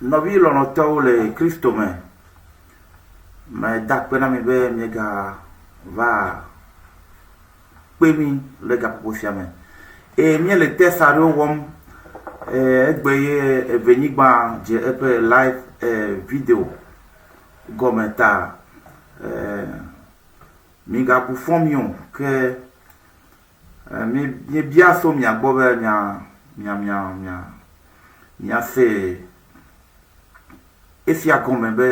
Novi lɔlɔ̃tɔwo le Kristo me. Meda kpe na mi be miegava kpe mi le gaƒoƒo sia me. Eye míele test aɖewo wɔm egbe ye evenyigba dze eƒe live video gɔme ta migabu fɔm mi o ke miebia so mia gbɔ be miase esia gɔme be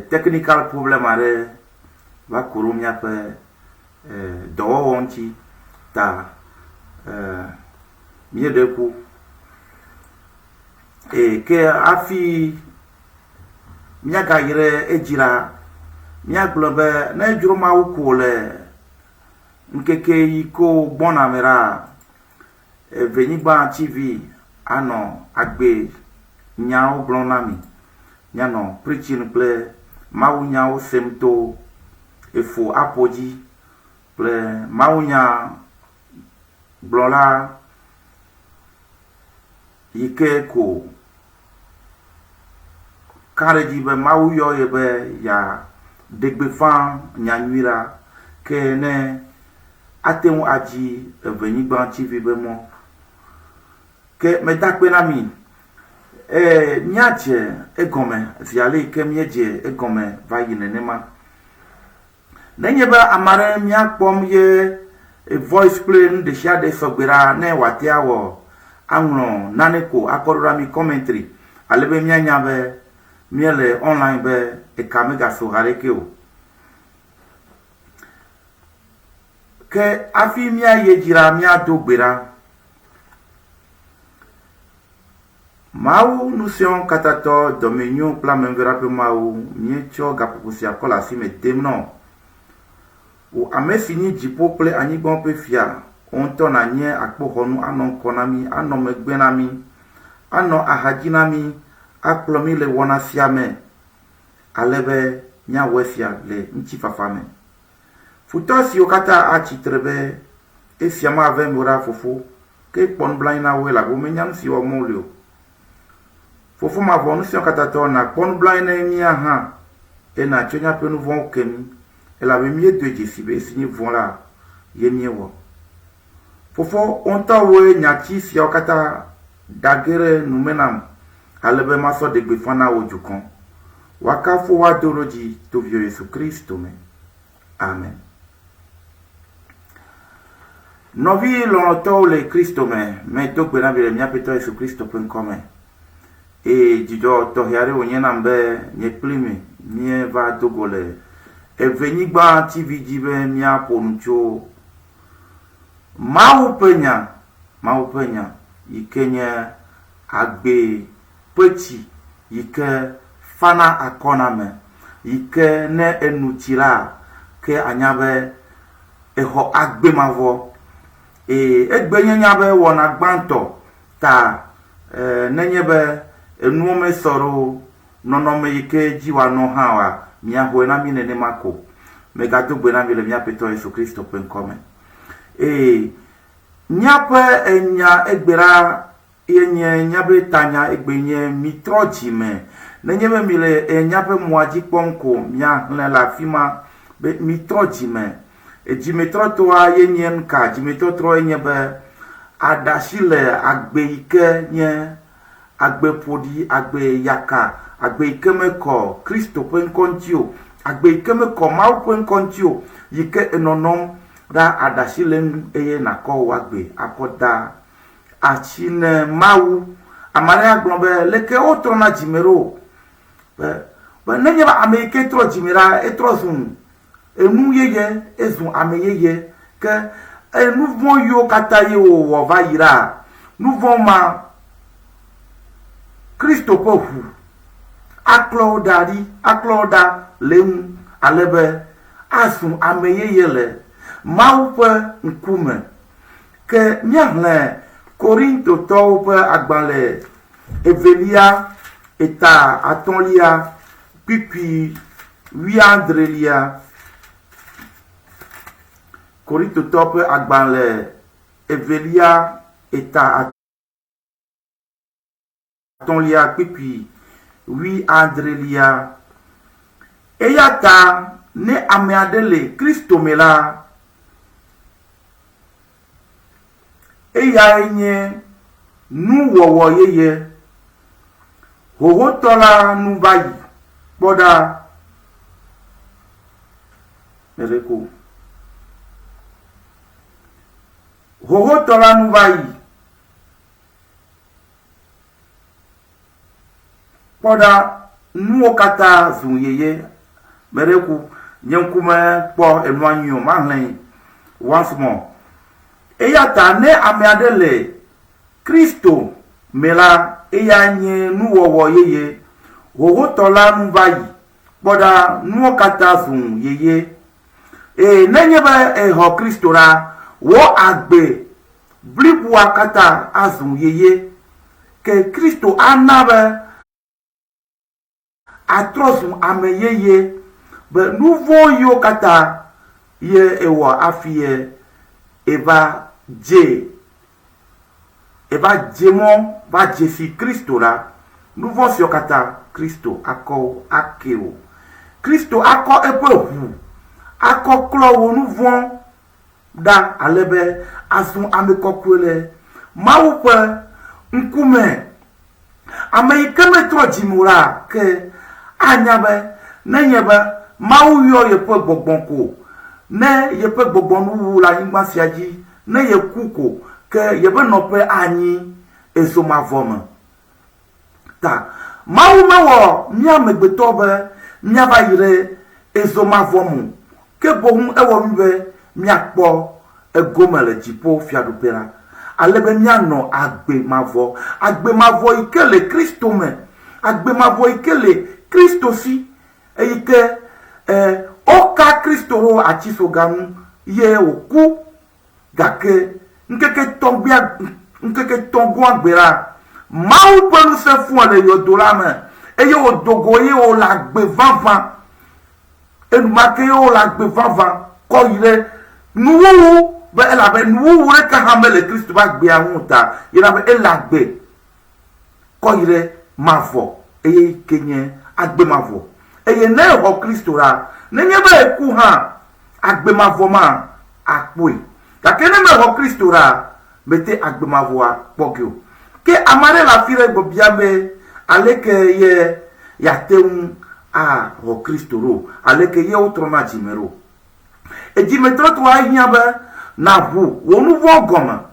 technical problem aɖe va ko ɖo miaƒe dɔwɔwɔ ŋuti ta míeɖe ku ke hafi míagayi ɖe edzi la míagblɔ be ne dzro Mawu ko le ŋkeke yi ko gbɔna me ɖa Evenyigba TV anɔ agbe nyawo gblɔm na mi, mianɔ preaching kple Mawu nyawo sem to efo aƒo dzi kple Mawu nya gblɔla yi ke ko ka ɖe dzi be Mawu yɔ ye be ya degbe fã nyanyui la ke ne ate ŋu adzi Evenyigba TV be mɔ ke meda kpe na mi míadze egɔme via le ke míedze egɔme va yi nenema. Nenye be ame aɖe míakpɔm ye voice kple nu ɖe sia ɖe sɔgbe ɖa ne wòate awɔ aŋlɔ nane ko akɔ ɖo ɖa mi commentary ale be míanya be míele online be eka megaso haɖeke o. Ke hafi míayi dzi ɖa míado gbe ɖa Mawu ŋusẽ katatɔ dɔmenyo kple amevera ƒe Mawu míetsɔ gaƒoƒo sia kɔ le asi me dem nɔ wo ame si nyi dziƒo kple anyigba ƒe fia wo ŋutɔ nanye akpoxɔnu anɔ ŋkɔ na mi, anɔ megbe na mi, anɔ ahadzi na mi, akplɔ mi le wɔna sia me ale be míawɔ sia le ŋutifafa me. Futɔ siwo katã atsitre be esia mave ŋgɔ ɖa fofo ke kpɔ nublanui na woe elabena womenya nu si wɔm wole o. Fofo mavɔ nu sia katatɔ nakpɔ nublanui na mía hã ena tso míaƒe nu vɔ̃wo ke mi elabena míedo dzesi be esi nye vɔ̃ la ye míewɔ. Fofo ŋutɔwoe nyatsi siawo katã da ge ɖe nume nam ale be masɔ degbe fã na wo dukɔ. Woakafo woado ɖo dzi to viwò Yesu Kristo me. Amen. Nɔvi lɔlɔ̃tɔwo le Kristo me, medo gbe na mi le míaƒe Tɔ Yesu Kristo ƒe ŋkɔ me. Eye dzidzɔ tɔxɛ aɖe wònye nam be nye kpli mi míeva dogo le Evenyigba TV dzi be míaƒo nu tso Mawu ƒe nya yi ke nye agbe ƒe tsi yi ke fana akɔna me yi ke ne enu tsi la ke anya be exɔ agbe mavɔ egbe nyenya be wɔna gbãtɔ ta nenye be enuwo mesɔ ɖo nɔnɔme yi ke dzi woanɔ hã wa míaxɔe na mi nenema ko. Megado gbe na mi le míaƒe Tɔ Yesu Kristo ƒe ŋkɔ me. Míaƒe enya egbe ɖa yenye míaƒe tanya egbe nye mitrɔ dzime. Nenye be mi le míaƒe mɔa dzi kpɔm ko míahlẽ le afi ma be mitrɔ dzime. Dzimetrɔtɔa yenye nuka? Dzimetrɔtɔ yenye be aɖasi le agbe yi ke nye agbe ƒoɖi, agbe yaka, agbe yi ke mekɔ Kristo ƒe ŋkɔ ŋuti o, agbe yi ke mekɔ Mawu ƒe ŋkɔ ŋuti o, yi ke enɔnɔm ɖa aɖasi le ŋu eye nakɔ wò agbe akɔ da atsi ne Mawu. Ame aɖe agblɔ be leke wotrɔna dzime ɖo be nenye be ame yi ke trɔ dzime ɖa etrɔ zu enu yeye, ezu ame yeye ke nu vɔ̃ yiwo katã ye wòwɔ va yi ɖa nu vɔ̃ ma Kristo ƒe ʋu aklɔ wo da ɖi, aklɔ wo da le ŋu ale be azu ame yeye le Mawu ƒe ŋkume. Ke míahlẽ Korintotɔwo ƒe agbalẽ evelia eta atɔ̃lia kpikpui 19. Korintotɔwo ƒe agbalẽ evelia eta ton lia pipi oui andre lia eyata ne ameadele Kristo mela eya enye nu wowo yeye hoho tola nu bayi boda mereko hoho tola nu bayi boda nu okata zun yeye mereko nyenkume po enwanyo mahlen once more eyata ne ameadele Kristo mela eya nye nu wowo yeye hoho tola nu bayi boda nu okata zun yeye nenye be ho Kristo ra wo agbe blibu akata azun yeye ke Kristo anabe atrosun ame yeye be nouveau yo kata ye ewa afie eba jemo ba jesi Kristo la nouveau si kata Kristo ako akeo Kristo ako epehu ako klowo nouveau da alebe asun amekokwele maupe nkume ameikeme trojimura ke anyabe nenyebe mau yo yepe gbogbonko ne yepe gbogbonu wula yingba siaji ne yekuko ke yebe nope anyi ezoma voma ta mau mewo mia megbetobe mia ba yire ezoma vomu ke bohun ewo mbe mia kpo egomele jipo fiadupera alebe mia no agbe mavo ikele Kristo me agbe mavo ikele Kristo si eyike oka Kristo ho achisoganu ye oku gake nkeke tongo agbera mau pelu se fun ale yodola me eye odogo ye o la gbe vanvan enumake ye o la gbe vanvan ko ire nuwu be ela be nuwu re ka hamele Kristo ba gbe ahun ta ira be ela gbe ko ire mavo eye kenye agbe mavo eye ne ho Kristo ra nenye be ku ha agbe mavo ma apoi kakene me ho Kristo ra mete agbe mavo a pogio ke amare la fire gbobia be aleke ye yateun a ho Kristo ro aleke ye otroma jimero e jimetro to ahia be na hu wonu vo goma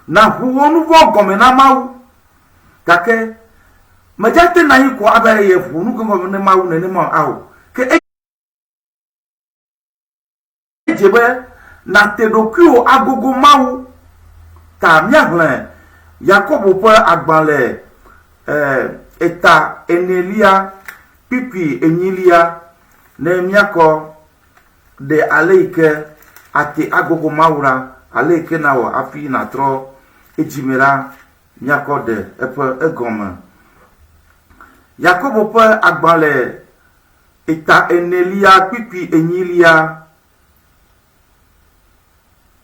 na mau kake majate na yiko abaye ye fu nu ko ne mau ne mau awo ke ejebe na tedokuo agogo mau ta miahle Yakobo pe agbanle eta enelia pipi enilia ne miako de aleike ate agogo maura aleike na wo afi na tro ejimera miako de epe egoma Yakobo pe agbanle eta enelia pipi enilia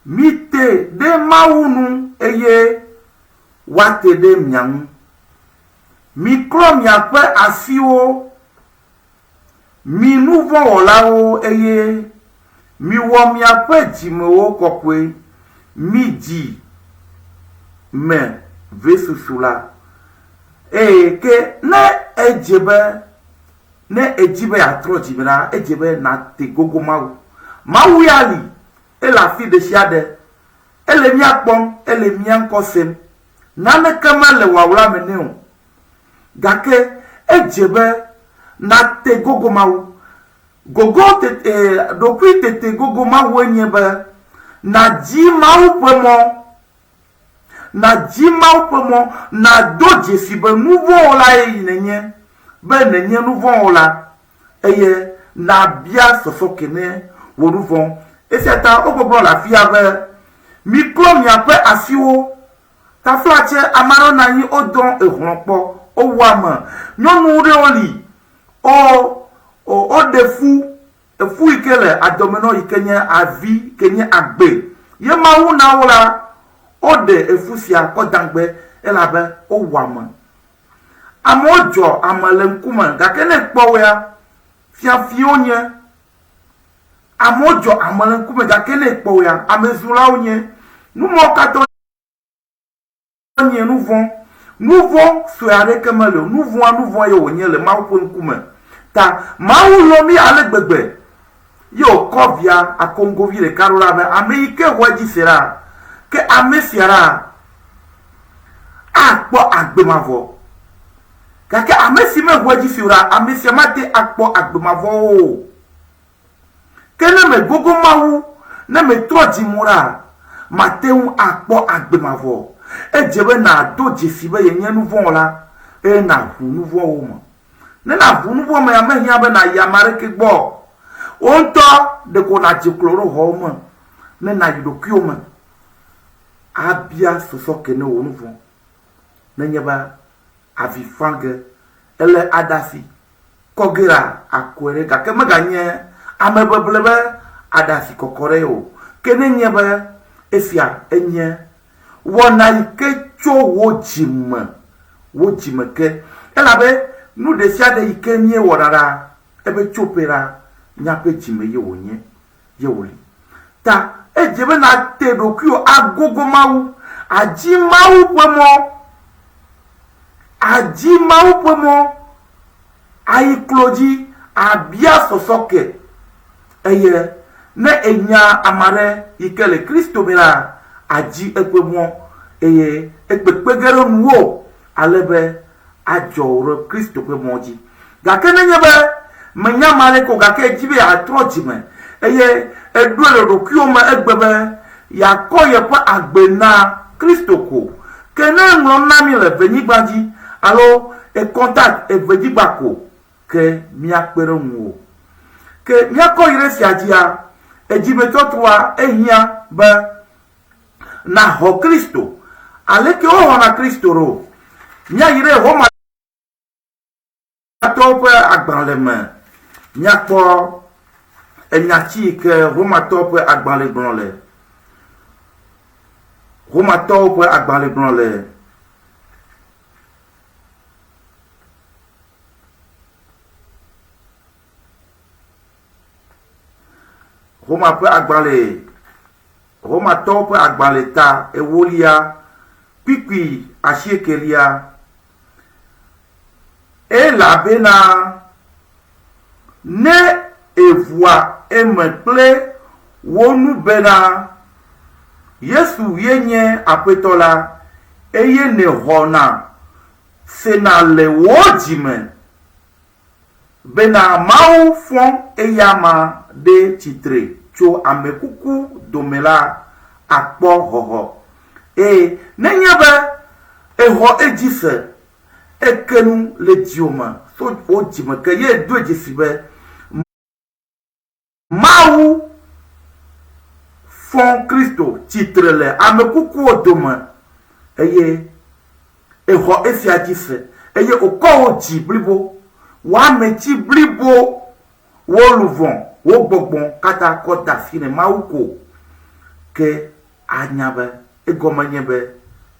mite de maunu eye wate de miang mikro miape asio mi nouveau olao eye mi wo miape jimewo kokwe mi di me vesusula ke ne ejibe atro jibera ejebe na te gogo mawu yali et la fille de Chiade, elle est mia pom, elle est mia kosem. Nane kama le wawla meneo. Gake, ejebe, na te gogo mau. Gogo te, depuis te gogo mau enyebe, na ji mau pemo. Na ji mau pemo, na doje si be nouveau ola e nenye. Be nenye nouveau ola. Eye, na bia sosokene, wo nouveau. Et c'est un au la fille avait micro mi après asio ta flache amaro na yi odon e ronpo o wama nyonu re oli o defu e fu ikele adomeno ikenya avi kenye agbe ye ma wu na wula o de efusia ko dangbe elabe o wama amojo amalenkuma gakene kpoya fiafionye amojo amalenkume gakene kpoya amezula onye numo kato nye nouvon soyare kemelo nouvon yo onye le mawu nkume ta mawu lomi alegbegbe yo kovia akongo vi le karola be ameike hoji sera ke amesiara akpo agbemavo kake amesi me hoji sera amesiamate akpo agbemavo kene me gogo mawu na me troji mura mateu akpo agbemavo ejebe na do jesibe yenye nouvon la e na hu nouvon wo mo ne na hu nouvon me amehia be na yamare ke gbo onto de ko na jikloro ho mo ne na yidokio mo abia soso kene wo nouvon ne nyeba avifange ele adasi kogera akwere ga ke maganye amebeblebe adasi kokore o kene nyeba efia enye wona ike cho wojime ke elabe nu de sia de ike nie worara ebe chopera nyape jime ye wonye ye woli ta ejebe na te dokio agogo mawu aji mawu pemo ayi kloji abia sosoke eye ne enya amare ikele Kristo mira aji ekpemo eye ekpekpegero nuwo alebe ajoro Kristo pe moji gakene nyebe menya mare ko gake jibe atrojime eye eduele rokioma egbebe yakoye pa agbena Kristo ko kene ngro nami le venigbaji alo e contact e vejigbako ke miakpere nwo ke miako iresi ajia ejibe totwa ehia ba na ho Kristo aleke o na Kristo ro nya yire ho ma tope agbanleme nya po enyachi ke ho ma tope agbanle bronle ho ma tope agbanle bronle ho ma pe agbanle Roma tope agbaleta ewolia pipi asiekelia e la bena ne evua emeple wonu bena Yesu yenye apetola eye ne hona sena le wojime bena mau fon eyama de titre cho amekuku domela akpo hoho nenyebe eho ejise ekenu le dioma so ojime ke ye do ejisibe mau fon Kristo titrele amekuku odoma eho efiajise oko oji blibo wa mechi blibo wo luvon wo gbogbon kata kota fine mauko ke anyabe egomanyebe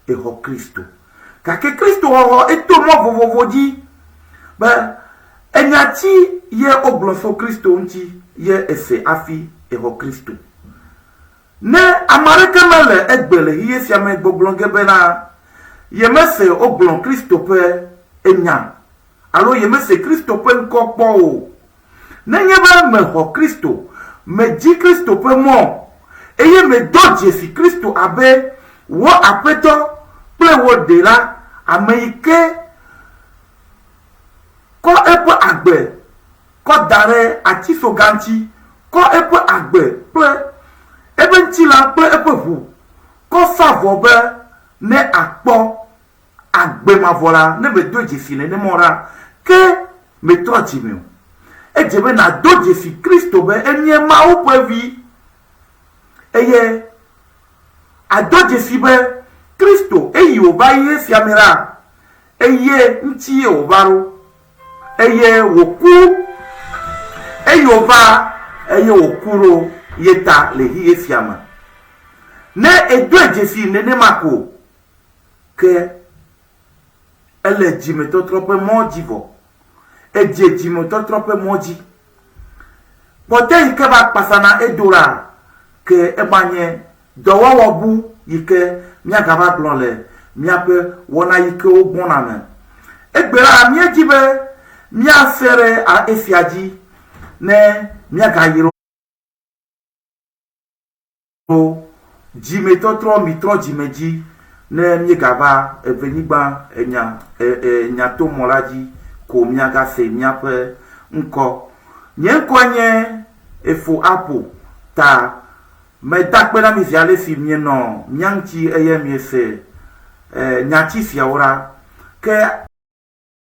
eho Kristo kake Kristo ho eto mo vovovoji ba enyati ye oglonso Kristo nti ye ese afi eho Kristo ne amareke mele egbele hiye siame gboglonge bena ye mese oglon Kristo pe enya alo ye mese Kristo pe nkokpo o nenyeba me ho Kristo me ji Kristo pe mo eye me do Jesu Kristo abe wo apeto ple wo de la ameike ko epo agbe ko dare ati soganti ko epo agbe ple ebe ntila ple epo hu ko savo be ne akpo agbe mavola ne be do Jesu ne mora ke me trochi mi ejebe na do Jesu Kristo be enye ma upevi eye ado Jesu be Kristo eyi oba ye siamira eye nti obaro eye woku eye oba eye okuro yeta le hiye siama ne edo Jesu ne mako ke ele dzimetɔtrɔ ƒe mɔ dzi vɔ edze dzimetɔtrɔ ƒe mɔ dzi pɔte yi ke va kpasana edo la ke egbanye dɔwɔwɔ bu yi ke míagava gblɔ le míaƒe wɔna yi ke wogbɔna me egbe la míedzi be míase ɖe esia dzi ne míagayro dzimetɔtrɔ mitrɔ dzime dzi ne míegava evenyigba nyatomɔ la dzi ko míagase míaƒe ŋkɔ nye ŋkɔ nye efo apo ta medakpe na mi via le si mienɔ mía ŋuti eye miese nyatsi siawo la ke